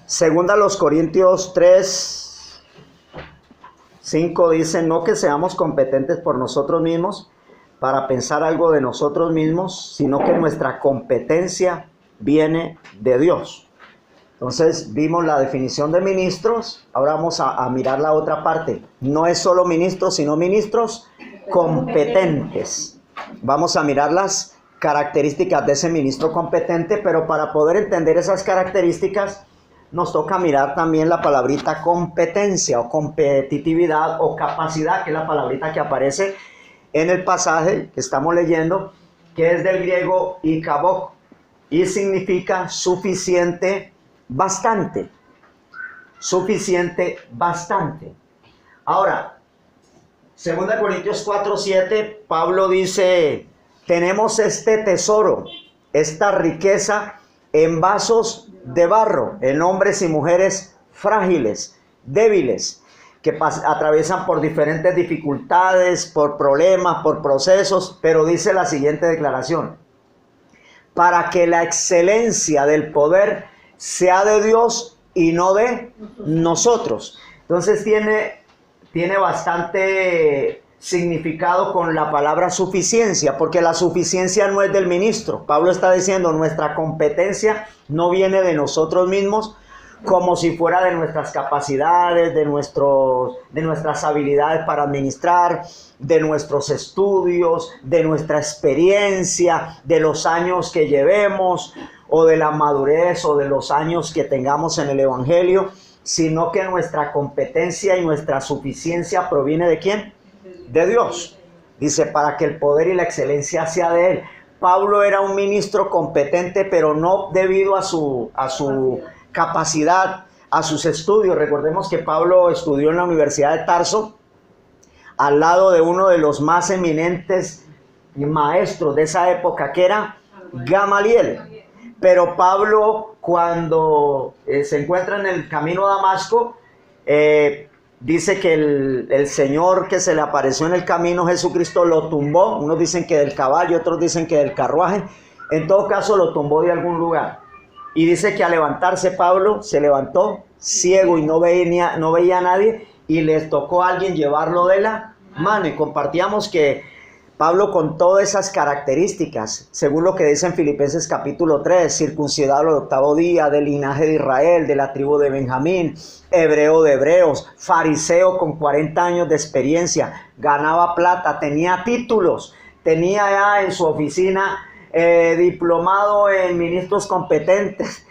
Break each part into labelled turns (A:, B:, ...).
A: Segunda a los Corintios 3:5 dice, no que seamos competentes por nosotros mismos para pensar algo de nosotros mismos, sino que nuestra competencia viene de Dios. Entonces vimos la definición de ministros, ahora vamos a mirar la otra parte. No es solo ministros, sino ministros competentes. Vamos a mirar las características de ese ministro competente, pero para poder entender esas características nos toca mirar también la palabrita competencia o competitividad o capacidad, que es la palabrita que aparece en el pasaje que estamos leyendo, que es del griego ikabok y significa suficiente, bastante. Suficiente, bastante. Ahora, 2 Corintios 4:7, Pablo dice, tenemos este tesoro, esta riqueza en vasos de barro, en hombres y mujeres frágiles, débiles, que atraviesan por diferentes dificultades, por problemas, por procesos, pero dice la siguiente declaración, para que la excelencia del poder sea de Dios y no de nosotros. Entonces tiene bastante significado con la palabra suficiencia, porque la suficiencia no es del ministro. Pablo está diciendo, nuestra competencia no viene de nosotros mismos, como si fuera de nuestras capacidades, de nuestras habilidades para administrar, de nuestros estudios, de nuestra experiencia, de los años que llevemos, o de la madurez, o de los años que tengamos en el Evangelio, sino que nuestra competencia y nuestra suficiencia proviene ¿de quién? De Dios. Dice, para que el poder y la excelencia sea de Él. Pablo era un ministro competente, pero no debido a su capacidad, a sus estudios. Recordemos que Pablo estudió en la Universidad de Tarso, al lado de uno de los más eminentes maestros de esa época, que era Gamaliel. Pero Pablo, cuando se encuentra en el camino a Damasco, dice que el Señor que se le apareció en el camino, Jesucristo, lo tumbó. Unos dicen que del caballo, otros dicen que del carruaje. En todo caso, lo tumbó de algún lugar. Y dice que al levantarse Pablo, se levantó ciego y no veía a nadie. Y les tocó a alguien llevarlo de la mano. Y compartíamos que Pablo, con todas esas características, según lo que dice en Filipenses capítulo 3, circuncidado al 8º día, del linaje de Israel, de la tribu de Benjamín, hebreo de hebreos, fariseo con 40 años de experiencia, ganaba plata, tenía títulos, tenía ya en su oficina diplomado en ministros competentes,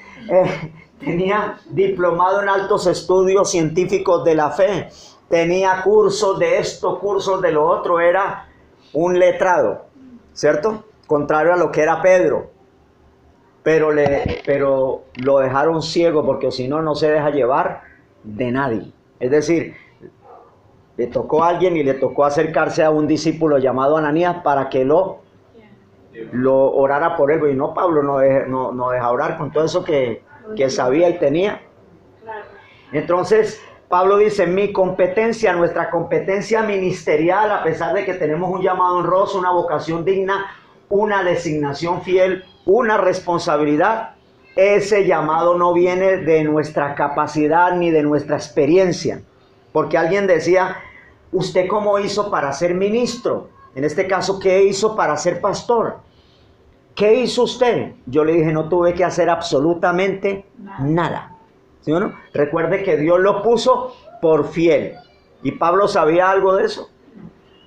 A: tenía diplomado en altos estudios científicos de la fe, tenía cursos de esto, cursos de lo otro, era un letrado, ¿cierto? Contrario a lo que era Pedro. Pero lo dejaron ciego, porque si no, no se deja llevar de nadie. Es decir, le tocó a alguien y le tocó acercarse a un discípulo llamado Ananías para que lo orara por él. Y no, Pablo no deja orar con todo eso que sabía y tenía. Entonces Pablo dice, mi competencia, nuestra competencia ministerial, a pesar de que tenemos un llamado honroso, una vocación digna, una designación fiel, una responsabilidad, ese llamado no viene de nuestra capacidad ni de nuestra experiencia. Porque alguien decía, ¿usted cómo hizo para ser ministro? En este caso, ¿qué hizo para ser pastor? ¿Qué hizo usted? Yo le dije, no tuve que hacer absolutamente nada. ¿Sí o no? Recuerde que Dios lo puso por fiel. ¿Y Pablo sabía algo de eso?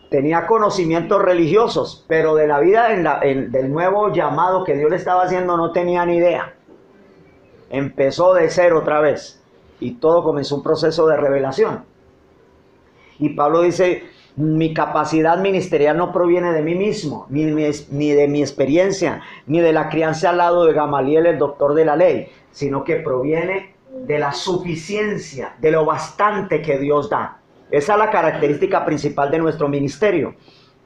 A: Tenía conocimientos religiosos, pero de la vida del nuevo llamado que Dios le estaba haciendo no tenía ni idea. Empezó de cero otra vez. Y todo comenzó un proceso de revelación. Y Pablo dice, mi capacidad ministerial no proviene de mí mismo, ni de mi experiencia, ni de la crianza al lado de Gamaliel, el doctor de la ley, sino que proviene de la suficiencia, de lo bastante que Dios da. Esa es la característica principal de nuestro ministerio,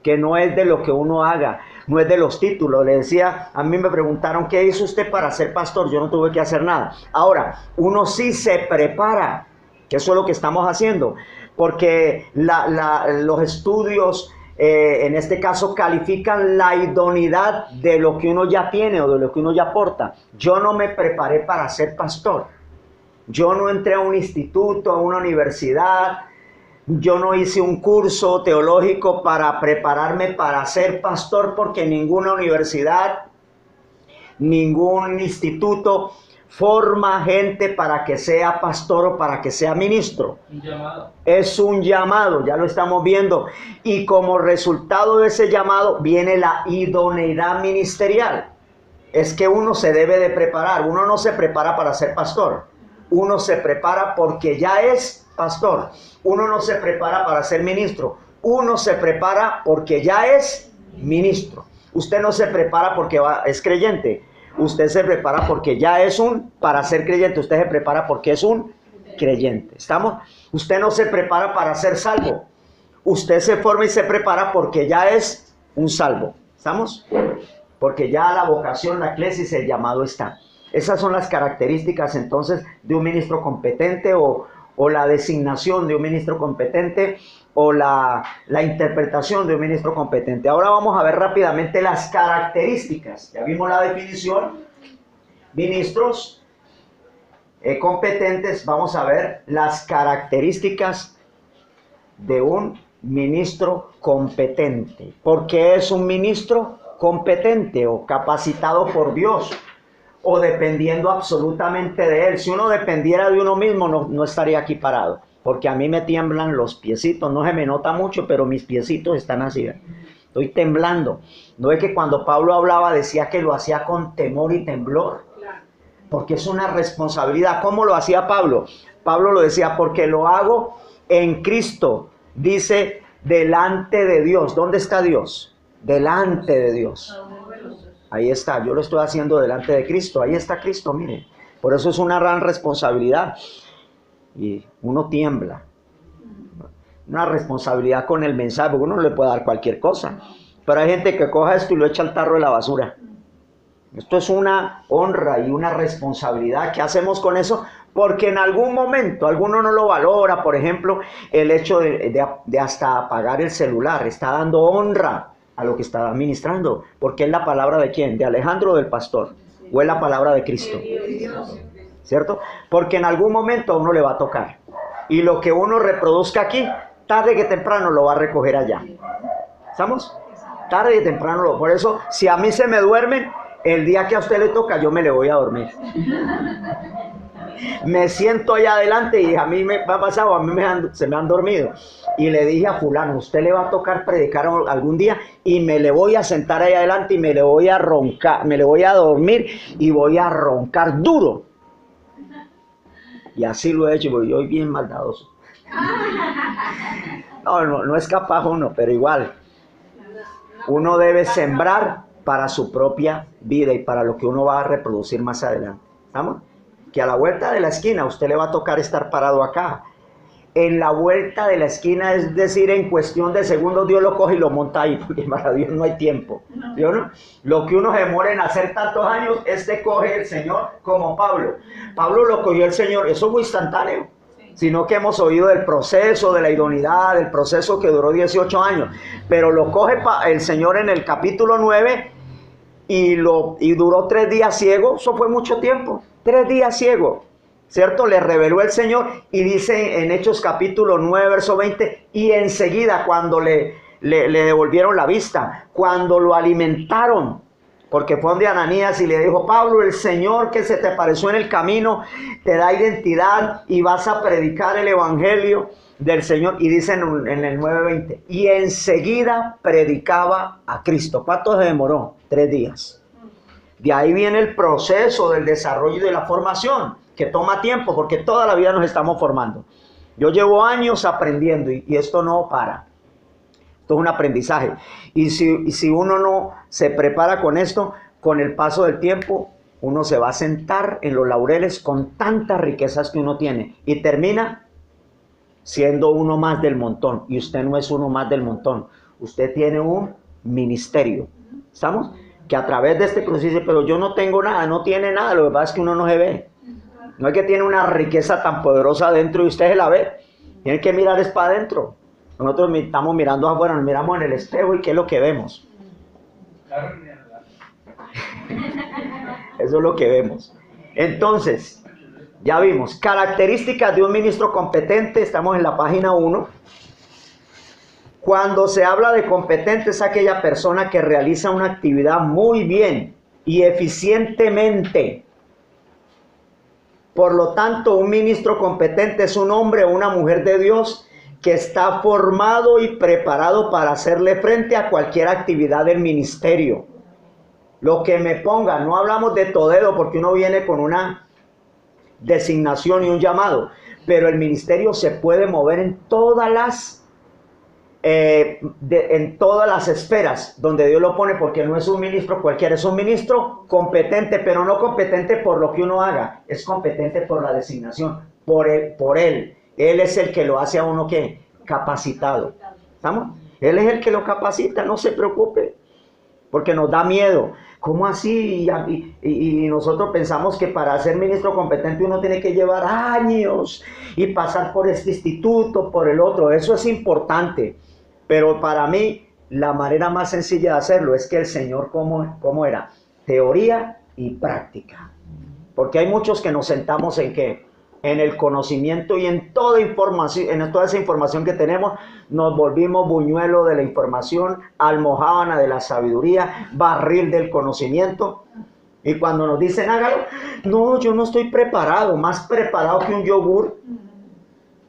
A: que no es de lo que uno haga, no es de los títulos. Le decía, a mí me preguntaron, ¿qué hizo usted para ser pastor? Yo no tuve que hacer nada. Ahora, uno sí se prepara, que eso es lo que estamos haciendo, porque los estudios, en este caso, califican la idoneidad de lo que uno ya tiene o de lo que uno ya aporta. Yo no me preparé para ser pastor. Yo no entré a un instituto, a una universidad, yo no hice un curso teológico para prepararme para ser pastor, porque ninguna universidad, ningún instituto forma gente para que sea pastor o para que sea ministro.
B: Un llamado.
A: Es un llamado, ya lo estamos viendo. Y como resultado de ese llamado viene la idoneidad ministerial. Es que uno se debe de preparar. Uno no se prepara para ser pastor. Uno se prepara porque ya es pastor. Uno no se prepara para ser ministro. Uno se prepara porque ya es ministro. Usted no se prepara porque es creyente. Usted se prepara porque ya es para ser creyente. Usted se prepara porque es un creyente. ¿Estamos? Usted no se prepara para ser salvo. Usted se forma y se prepara porque ya es un salvo. ¿Estamos? Porque ya la vocación, la eclesis, el llamado está. Esas son las características entonces de un ministro competente, o la designación de un ministro competente, o la interpretación de un ministro competente. Ahora vamos a ver rápidamente las características. Ya vimos la definición. Ministros competentes. Vamos a ver las características de un ministro competente. ¿Por qué es un ministro competente o capacitado por Dios? O dependiendo absolutamente de Él. Si uno dependiera de uno mismo, no estaría aquí parado. Porque a mí me tiemblan los piecitos. No se me nota mucho, pero mis piecitos están así. Estoy temblando. No es que cuando Pablo hablaba decía que lo hacía con temor y temblor. Porque es una responsabilidad. ¿Cómo lo hacía Pablo? Pablo lo decía porque lo hago en Cristo. Dice, delante de Dios. ¿Dónde está Dios? Delante de Dios. Ahí está, yo lo estoy haciendo delante de Cristo. Ahí está Cristo, mire. Por eso es una gran responsabilidad. Y uno tiembla. Una responsabilidad con el mensaje, porque uno no le puede dar cualquier cosa. Pero hay gente que coja esto y lo echa al tarro de la basura. Esto es una honra y una responsabilidad. ¿Qué hacemos con eso? Porque en algún momento alguno no lo valora. Por ejemplo, el hecho de hasta apagar el celular. Está dando honra a lo que está administrando, porque es la palabra de quién, de Alejandro o del pastor, o es la palabra de Cristo, ¿cierto? Porque en algún momento a uno le va a tocar, y lo que uno reproduzca aquí, tarde que temprano lo va a recoger allá. ¿Estamos? Tarde que temprano por eso, si a mí se me duermen, el día que a usted le toca, yo me le voy a dormir. Me siento allá adelante y a mí me ha pasado, a mí se me han dormido. Y le dije a fulano, usted le va a tocar predicar algún día, y me le voy a sentar ahí adelante y me le voy a roncar, me le voy a dormir y voy a roncar duro. Y así lo he hecho, porque yo soy bien maldadoso. No es capaz uno, pero igual. Uno debe sembrar para su propia vida y para lo que uno va a reproducir más adelante. ¿Estamos? Que a la vuelta de la esquina usted le va a tocar estar parado acá. En la vuelta de la esquina, es decir, en cuestión de segundos, Dios lo coge y lo monta ahí, porque para Dios no hay tiempo. ¿Sí o no? Lo que uno se demora en hacer tantos años, coge el Señor, como Pablo. Pablo lo cogió el Señor, eso fue instantáneo. Sino que hemos oído del proceso, de la idoneidad, del proceso que duró 18 años. Pero lo coge el Señor en el capítulo 9 y duró 3 días ciego. Eso fue mucho tiempo. 3 días ciego, ¿cierto? Le reveló el Señor, y dice en Hechos capítulo 9, verso 20, y enseguida cuando le devolvieron la vista, cuando lo alimentaron, porque fue donde Ananías y le dijo, Pablo, el Señor que se te apareció en el camino te da identidad y vas a predicar el evangelio del Señor. Y dice en el 9:20, y enseguida predicaba a Cristo. ¿Cuánto se demoró? 3 días. De ahí viene el proceso del desarrollo y de la formación, que toma tiempo, porque toda la vida nos estamos formando. Yo llevo años aprendiendo y esto no para. Esto es un aprendizaje. Y si uno no se prepara con esto, con el paso del tiempo, uno se va a sentar en los laureles con tantas riquezas que uno tiene y termina siendo uno más del montón. Y usted no es uno más del montón. Usted tiene un ministerio. ¿Estamos? Que a través de este proceso dice, pero yo no tengo nada, no tiene nada, lo que pasa es que uno no se ve. No es que tiene una riqueza tan poderosa adentro y usted se la ve. Tiene que mirar es para adentro. Nosotros estamos mirando afuera, nos miramos en el espejo y ¿qué es lo que vemos? Eso es lo que vemos. Entonces, Ya vimos. Características de un ministro competente. Estamos en la página 1. Cuando se habla de competente es aquella persona que realiza una actividad muy bien y eficientemente. Por lo tanto, un ministro competente es un hombre o una mujer de Dios que está formado y preparado para hacerle frente a cualquier actividad del ministerio. Lo que me ponga, no hablamos de todero porque uno viene con una designación y un llamado, pero el ministerio se puede mover en todas las esferas donde Dios lo pone, porque no es un ministro cualquiera, es un ministro competente, pero no competente por lo que uno haga, es competente por la designación, por él. Él es el que lo hace a uno que capacitado. ¿Estamos? Él es el que lo capacita, no se preocupe, porque nos da miedo. ¿Cómo así? Y nosotros pensamos que para ser ministro competente uno tiene que llevar años y pasar por este instituto, por el otro. Eso es importante. Pero para mí, la manera más sencilla de hacerlo es que el Señor, ¿cómo era? Teoría y práctica. Porque hay muchos que nos sentamos en ¿qué? En el conocimiento y en toda esa información que tenemos, nos volvimos buñuelo de la información, almojábana de la sabiduría, barril del conocimiento. Y cuando nos dicen hágalo, no, yo no estoy preparado, más preparado que un yogur.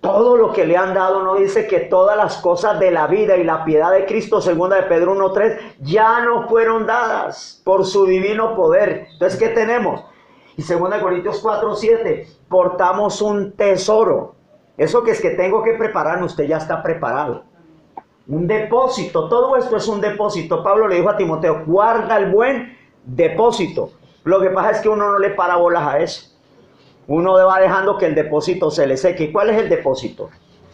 A: Todo lo que le han dado, no dice que todas las cosas de la vida y la piedad de Cristo, segunda de Pedro 1:3, ya no fueron dadas por su divino poder. Entonces, ¿qué tenemos? Y 2 Corintios 4:7, portamos un tesoro. Eso que es que tengo que prepararme, usted ya está preparado. Un depósito, todo esto es un depósito. Pablo le dijo a Timoteo, guarda el buen depósito. Lo que pasa es que uno no le para bolas a eso. Uno va dejando que el depósito se le seque. ¿Y cuál es el depósito?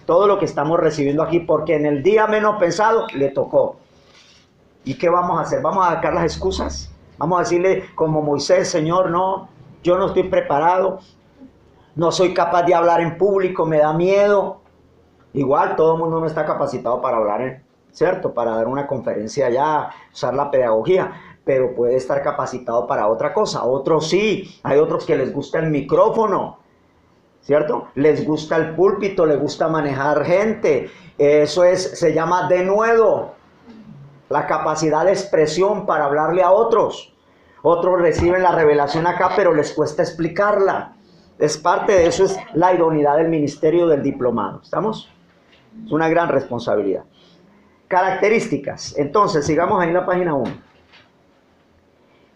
A: Todo lo que estamos recibiendo aquí, porque en el día menos pensado le tocó. ¿Y qué vamos a hacer? ¿Vamos a sacar las excusas? Vamos a decirle como Moisés, Señor, no, yo no estoy preparado, no soy capaz de hablar en público, me da miedo. Igual todo el mundo no está capacitado para hablar, ¿cierto? Para dar una conferencia allá, usar la pedagogía, pero puede estar capacitado para otra cosa. Otros sí, hay otros que les gusta el micrófono, ¿cierto? Les gusta el púlpito, les gusta manejar gente. Eso se llama denuedo, la capacidad de expresión para hablarle a otros. Otros reciben la revelación acá, pero les cuesta explicarla. Es parte de eso, es la idoneidad del ministerio del diplomado. ¿Estamos? Es una gran responsabilidad. Características. Entonces, sigamos ahí en la página 1.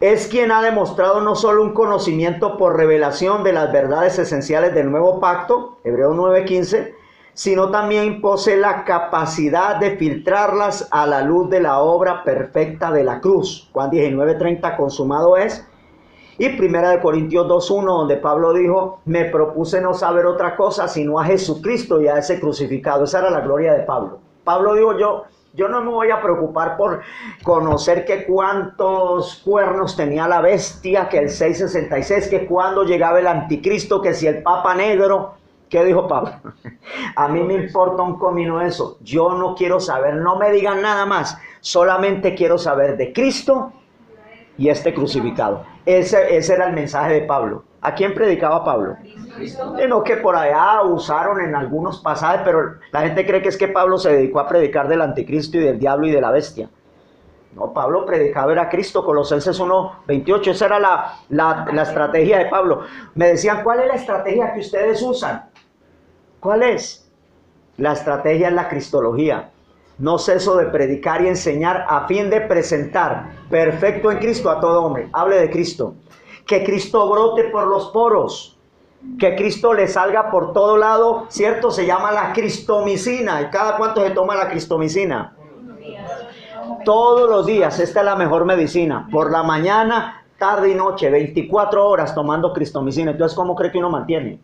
A: Es quien ha demostrado no solo un conocimiento por revelación de las verdades esenciales del nuevo pacto, Hebreos 9:15, sino también posee la capacidad de filtrarlas a la luz de la obra perfecta de la cruz. Juan 19:30, consumado es. Y 1 Corintios 2:1, donde Pablo dijo, me propuse no saber otra cosa sino a Jesucristo y a ese crucificado. Esa era la gloria de Pablo. Pablo dijo, yo no me voy a preocupar por conocer que cuántos cuernos tenía la bestia, que el 666, que cuándo llegaba el anticristo, que si el Papa Negro. ¿Qué dijo Pablo? A mí me importa un comino eso. Yo no quiero saber, no me digan nada más. Solamente quiero saber de Cristo y este crucificado. Ese era el mensaje de Pablo. ¿A quién predicaba Pablo? No, que por allá usaron en algunos pasajes, pero la gente cree que es que Pablo se dedicó a predicar del anticristo y del diablo y de la bestia. No, Pablo predicaba era Cristo, Colosenses 1:28, esa era la estrategia de Pablo. Me decían, ¿cuál es la estrategia que ustedes usan? ¿Cuál es? La estrategia es la cristología. No ceso de predicar y enseñar a fin de presentar perfecto en Cristo a todo hombre. Hable de Cristo. Que Cristo brote por los poros. Que Cristo le salga por todo lado, ¿cierto? Se llama la cristomicina. ¿Y cada cuánto se toma la cristomicina? Todos los días. Esta es la mejor medicina. Por la mañana, tarde y noche, 24 horas tomando cristomicina. Entonces, ¿cómo cree que uno mantiene?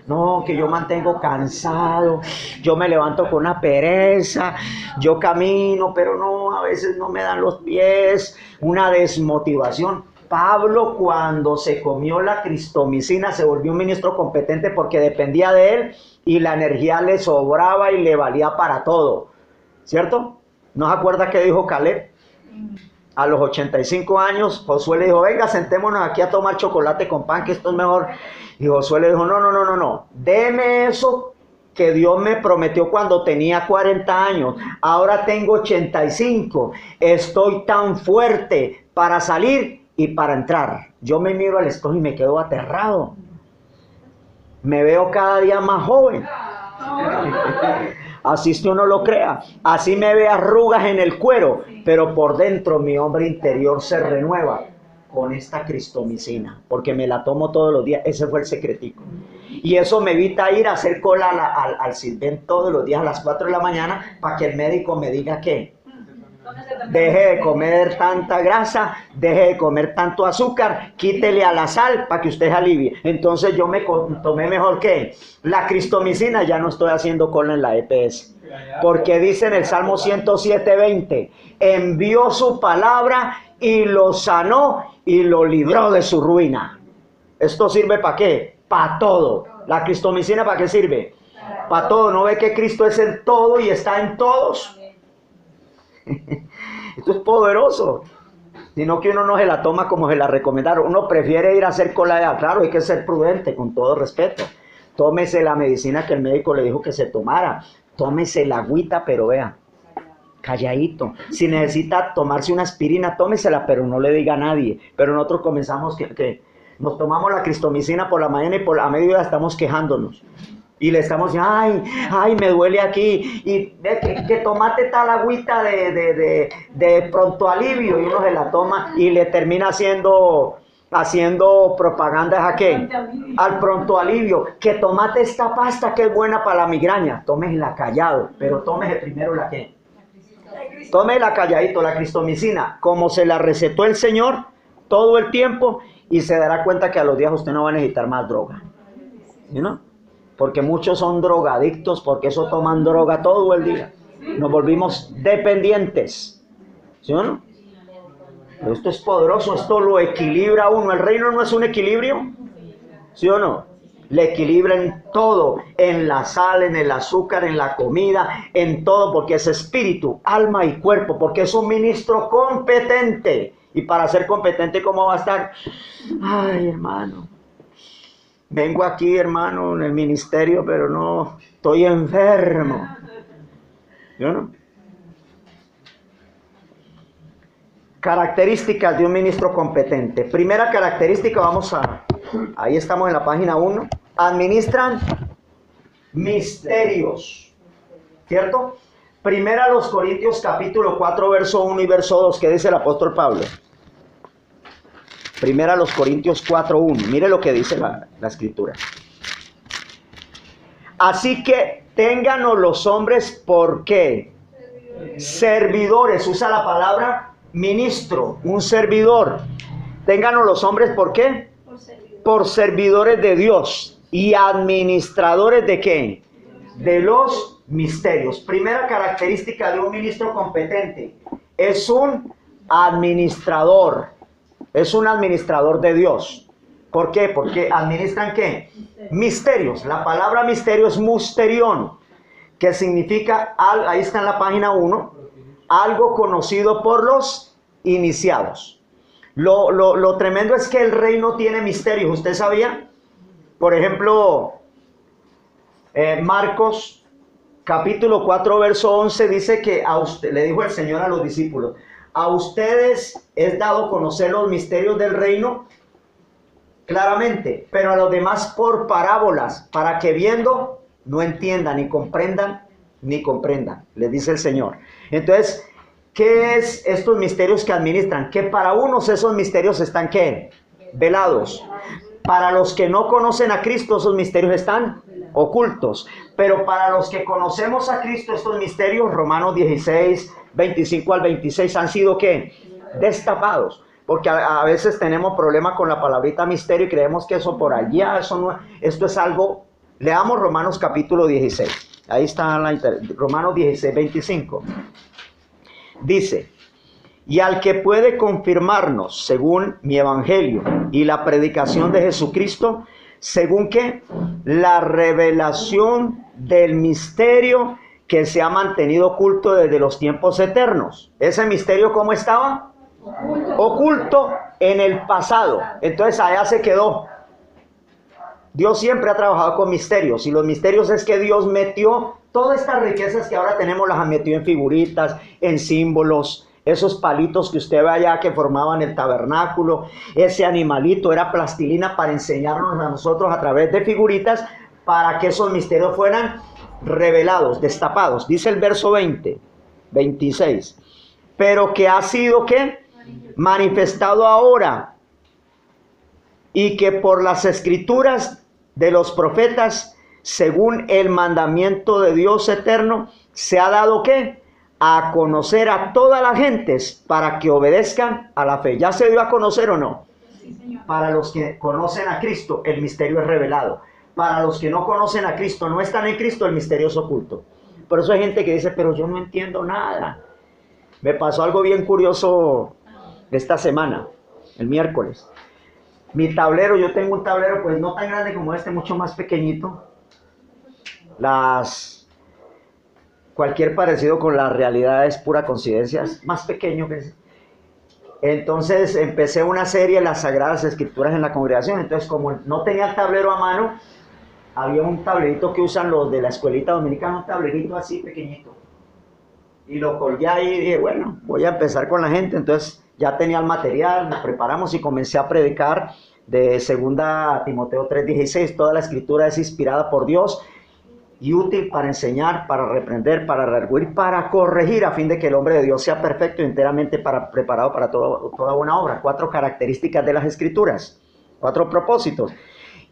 A: No, que yo mantengo cansado, yo me levanto con una pereza, yo camino, pero no, a veces no me dan los pies, una desmotivación. Pablo, cuando se comió la cristomicina, se volvió un ministro competente porque dependía de él y la energía le sobraba y le valía para todo, ¿cierto? ¿No se acuerda qué dijo Caleb? A los 85 años, Josué le dijo, venga, sentémonos aquí a tomar chocolate con pan, que esto es mejor. Y Josué le dijo, no, deme eso que Dios me prometió cuando tenía 40 años. Ahora tengo 85. Estoy tan fuerte para salir y para entrar. Yo me miro al espejo y me quedo aterrado. Me veo cada día más joven. Así si uno lo crea. Así me ve arrugas en el cuero, pero por dentro mi hombre interior se renueva con esta cristomicina, porque me la tomo todos los días. Ese fue el secretico. Y eso me evita ir a hacer cola al Sirven todos los días a las 4 de la mañana para que el médico me diga que deje de comer tanta grasa, deje de comer tanto azúcar, quítele a la sal para que usted se alivie. Entonces yo me tomé mejor que la cristomicina, ya no estoy haciendo cola en la EPS. Porque dice en el Salmo 107:20, envió su palabra y lo sanó y lo libró de su ruina. ¿Esto sirve para qué? Para todo. ¿La cristomicina para qué sirve? Para todo. ¿No ve que Cristo es el todo y está en todos? Esto es poderoso. Sino que uno no se la toma como se la recomendaron. Uno prefiere ir a hacer cola. Claro, hay que ser prudente, con todo respeto. Tómese la medicina que el médico le dijo que se tomara. Tómese la agüita, pero vea, calladito. Si necesita tomarse una aspirina, tómesela, pero no le diga a nadie. Pero nosotros comenzamos que nos tomamos la cristomicina por la mañana y a mediodía estamos quejándonos. Y le estamos diciendo, ay, me duele aquí. Y que tomate tal agüita de pronto alivio. Y uno se la toma y le termina haciendo propaganda ¿a qué? Al pronto alivio. Que tomate esta pasta que es buena para la migraña. Tómesela callado, pero tómese primero la que. Tómela calladito, la cristomicina, como se la recetó el Señor todo el tiempo, y se dará cuenta que a los días usted no va a necesitar más droga. ¿Sí, no? Porque muchos son drogadictos, porque eso toman droga todo el día. Nos volvimos dependientes. ¿Sí o no? Pero esto es poderoso, esto lo equilibra a uno. El reino no es un equilibrio. ¿Sí o no? Le equilibra en todo, en la sal, en el azúcar, en la comida, en todo, porque es espíritu, alma y cuerpo, porque es un ministro competente. Y para ser competente, ¿cómo va a estar? Ay, hermano, vengo aquí, hermano, en el ministerio, pero no, estoy enfermo. ¿Yo no? Características de un ministro competente. Primera característica, ahí estamos en la página 1. Administran misterios. ¿Cierto? Primera a los Corintios capítulo 4, verso 1 y verso 2, que dice el apóstol Pablo. Primera a los Corintios 4, 1. Mire lo que dice la escritura. Así que ténganos los hombres, ¿por qué? Servidores. Usa la palabra ministro, un servidor. Ténganos los hombres, ¿por qué? Por servidores de Dios y administradores de ¿qué? De los misterios. Primera característica de un ministro competente, es un administrador. Es un administrador de Dios. ¿Por qué? Porque administran ¿qué? Misterios. La palabra misterio es musterión, que significa, ahí está en la página 1, algo conocido por los iniciados. Lo tremendo es que el reino tiene misterios. ¿Usted sabía? Por ejemplo, Marcos capítulo 4 verso 11 dice que a usted, le dijo el Señor a los discípulos, a ustedes es dado conocer los misterios del reino claramente, pero a los demás por parábolas, para que viendo no entiendan, ni comprendan, les dice el Señor. Entonces, ¿qué es estos misterios que administran? Que para unos esos misterios están ¿qué? Velados. Para los que no conocen a Cristo, esos misterios están ocultos. Pero para los que conocemos a Cristo, estos misterios, Romanos 16, 25 al 26, han sido ¿qué? Destapados. Porque a veces tenemos problema con la palabrita misterio y creemos que eso por allá, eso no, esto es algo. Leamos Romanos capítulo 16. Ahí está Romanos 16, 25. Dice, y al que puede confirmarnos según mi evangelio y la predicación de Jesucristo, según que la revelación del misterio que se ha mantenido oculto desde los tiempos eternos. ¿Ese misterio cómo estaba? Oculto en el pasado. Entonces allá se quedó. Dios siempre ha trabajado con misterios, y los misterios es que Dios metió todas estas riquezas que ahora tenemos, las ha metido en figuritas, en símbolos. Esos palitos que usted ve allá que formaban el tabernáculo, ese animalito era plastilina para enseñarnos a nosotros a través de figuritas, para que esos misterios fueran revelados, destapados. Dice el verso 26, pero que ha sido ¿qué? Manifestado ahora, y que por las escrituras de los profetas, según el mandamiento de Dios eterno, se ha dado ¿qué? A conocer a todas las gentes para que obedezcan a la fe. ¿Ya se dio a conocer o no?
B: Sí, señor.
A: Para los que conocen a Cristo, el misterio es revelado. Para los que no conocen a Cristo, no están en Cristo, el misterio es oculto. Por eso hay gente que dice, pero yo no entiendo nada. Me pasó algo bien curioso esta semana, el miércoles. Mi tablero, yo tengo un tablero pues no tan grande como este, mucho más pequeñito. Cualquier parecido con la realidad es pura coincidencia, es más pequeño que ese. Entonces empecé una serie de las Sagradas Escrituras en la congregación. Entonces, como no tenía el tablero a mano, había un tablerito que usan los de la escuelita dominicana, un tablerito así pequeñito. Y lo colgué ahí y dije, bueno, voy a empezar con la gente. Entonces ya tenía el material, nos preparamos y comencé a predicar de 2 Timoteo 3:16. Toda la escritura es inspirada por Dios y útil para enseñar, para reprender, para redarguir, para corregir, a fin de que el hombre de Dios sea perfecto y enteramente preparado para toda buena obra. 4 características de las escrituras, 4 propósitos.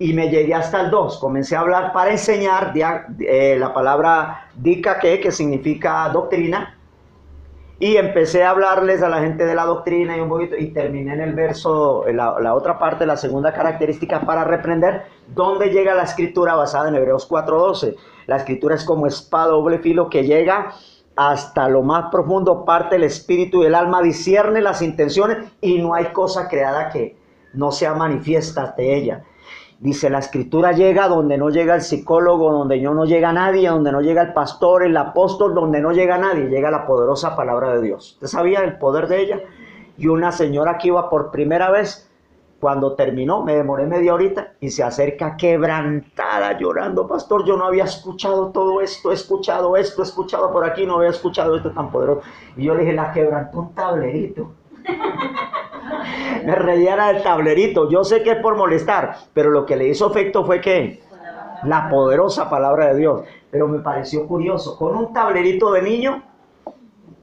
A: Y me llegué hasta el 2, comencé a hablar para enseñar la palabra dikake, que significa doctrina, y empecé a hablarles a la gente de la doctrina y un poquito, y terminé en el verso, la otra parte, la segunda característica para reprender, donde llega la escritura basada en Hebreos 4:12. La escritura es como espada doble filo que llega hasta lo más profundo, parte el espíritu y el alma, discierne las intenciones, y no hay cosa creada que no sea manifiesta ante ella. Dice, la escritura llega donde no llega el psicólogo, donde no llega nadie, donde no llega el pastor, el apóstol, donde no llega nadie, llega la poderosa palabra de Dios. ¿Usted sabía el poder de ella? Y una señora que iba por primera vez, cuando terminó, me demoré media horita, y se acerca quebrantada, llorando, pastor, yo no había escuchado todo esto, he escuchado por aquí, no había escuchado esto tan poderoso. Y yo le dije, la quebrantó un tablerito. Me reía del tablerito. Yo sé que es por molestar, pero lo que le hizo efecto fue que la poderosa palabra de Dios. Pero me pareció curioso, con un tablerito de niño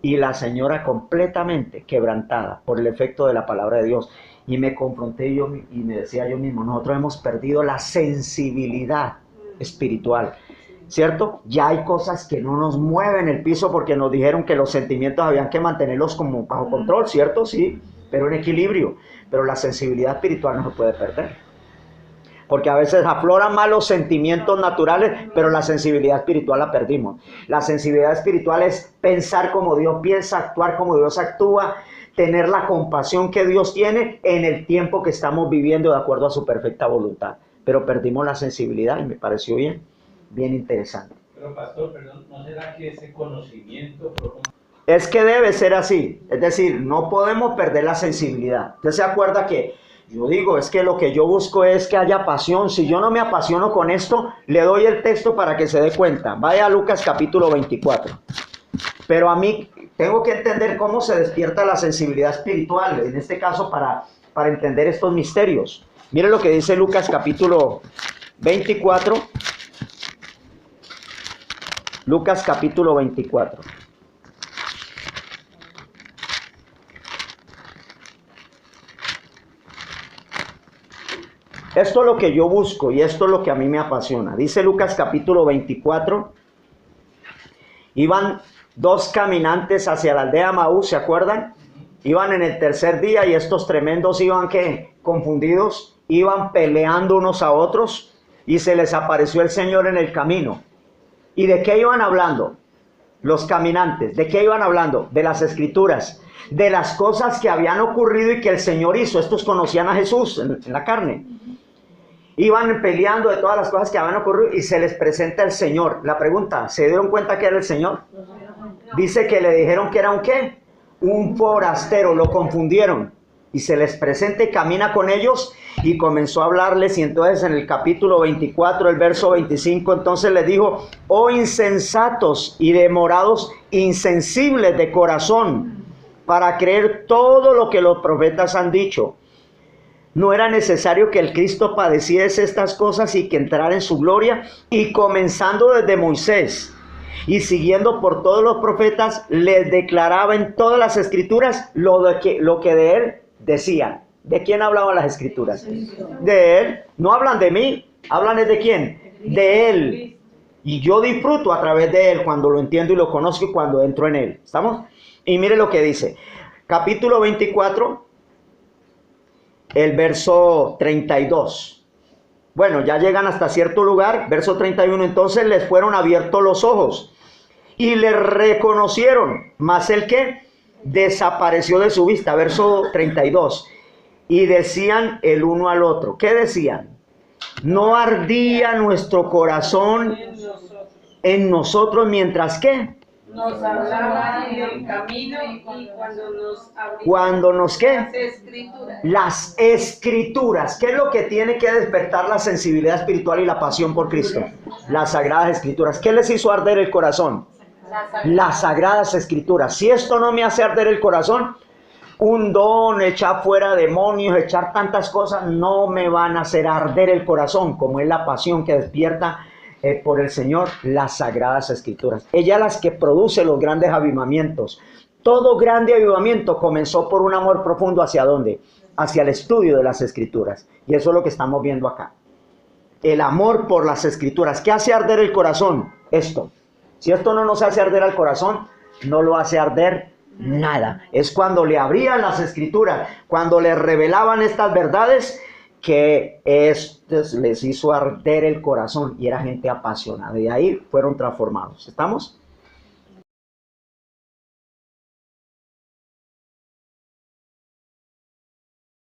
A: y la señora completamente quebrantada por el efecto de la palabra de Dios. Y me confronté yo y me decía yo mismo, nosotros hemos perdido la sensibilidad espiritual, ¿cierto? Ya hay cosas que no nos mueven el piso porque nos dijeron que los sentimientos habían que mantenerlos como bajo control, ¿cierto? Sí, pero en equilibrio. Pero la sensibilidad espiritual no se puede perder. Porque a veces afloran más los sentimientos naturales, pero la sensibilidad espiritual la perdimos. La sensibilidad espiritual es pensar como Dios piensa, actuar como Dios actúa, tener la compasión que Dios tiene en el tiempo que estamos viviendo de acuerdo a su perfecta voluntad. Pero perdimos la sensibilidad y me pareció bien interesante.
C: Pero pastor, perdón, ¿no será que ese conocimiento profundo?
A: Es que debe ser así, es decir, no podemos perder la sensibilidad. ¿Usted se acuerda que yo digo, es que lo que yo busco es que haya pasión? Si yo no me apasiono con esto, le doy el texto para que se dé cuenta. Vaya a Lucas capítulo 24. Pero a mí tengo que entender cómo se despierta la sensibilidad espiritual, en este caso para entender estos misterios. Mire lo que dice Lucas capítulo 24. Lucas capítulo 24. Esto es lo que yo busco y esto es lo que a mí me apasiona. Dice Lucas capítulo 24. Iban 2 caminantes hacia la aldea Maús, ¿se acuerdan? Iban en el tercer día y estos tremendos iban ¿qué? Confundidos, iban peleando unos a otros y se les apareció el Señor en el camino. ¿Y de qué iban hablando? Los caminantes, ¿de qué iban hablando? De las escrituras, de las cosas que habían ocurrido y que el Señor hizo. Estos conocían a Jesús en la carne. Iban peleando de todas las cosas que habían ocurrido y se les presenta el Señor. La pregunta, ¿se dieron cuenta que era el Señor? Dice que le dijeron que era un ¿qué? un forastero, lo confundieron. Y se les presenta y camina con ellos y comenzó a hablarles. Y entonces en el capítulo 24, el verso 25, entonces les dijo: oh insensatos y demorados, insensibles de corazón, para creer todo lo que los profetas han dicho. ¿No era necesario que el Cristo padeciese estas cosas y que entrara en su gloria? Y comenzando desde Moisés y siguiendo por todos los profetas, les declaraba en todas las escrituras lo que de él decían. ¿De quién hablaban las escrituras? De él. No hablan de mí, hablan de quién, de él. Y yo disfruto a través de él cuando lo entiendo y lo conozco y cuando entro en él. ¿Estamos? Y mire lo que dice. Capítulo 24, el verso 32. Bueno, ya llegan hasta cierto lugar, verso 31. Entonces les fueron abiertos los ojos y le reconocieron, mas el que desapareció de su vista. Verso 32. Y decían el uno al otro. ¿Qué decían? No ardía nuestro corazón en nosotros mientras que
B: nos hablaba en el camino y
A: cuando nos ¿qué?
B: las escrituras.
A: Las escrituras. ¿Qué es lo que tiene que despertar la sensibilidad espiritual y la pasión por Cristo? Las sagradas escrituras. ¿Qué les hizo arder el corazón? Las sagradas escrituras. Si esto no me hace arder el corazón, un don, echar fuera demonios, echar tantas cosas, no me van a hacer arder el corazón, como es la pasión que despierta por el Señor, las sagradas escrituras. Ella las que produce los grandes avivamientos. Todo grande avivamiento comenzó por un amor profundo. ¿Hacia dónde? Hacia el estudio de las escrituras. Y eso es lo que estamos viendo acá. El amor por las escrituras. ¿Qué hace arder el corazón? Esto. Si esto no nos hace arder al corazón, no lo hace arder nada. Es cuando le abrían las escrituras, cuando le revelaban estas verdades, que les hizo arder el corazón y era gente apasionada. Y ahí fueron transformados. ¿Estamos?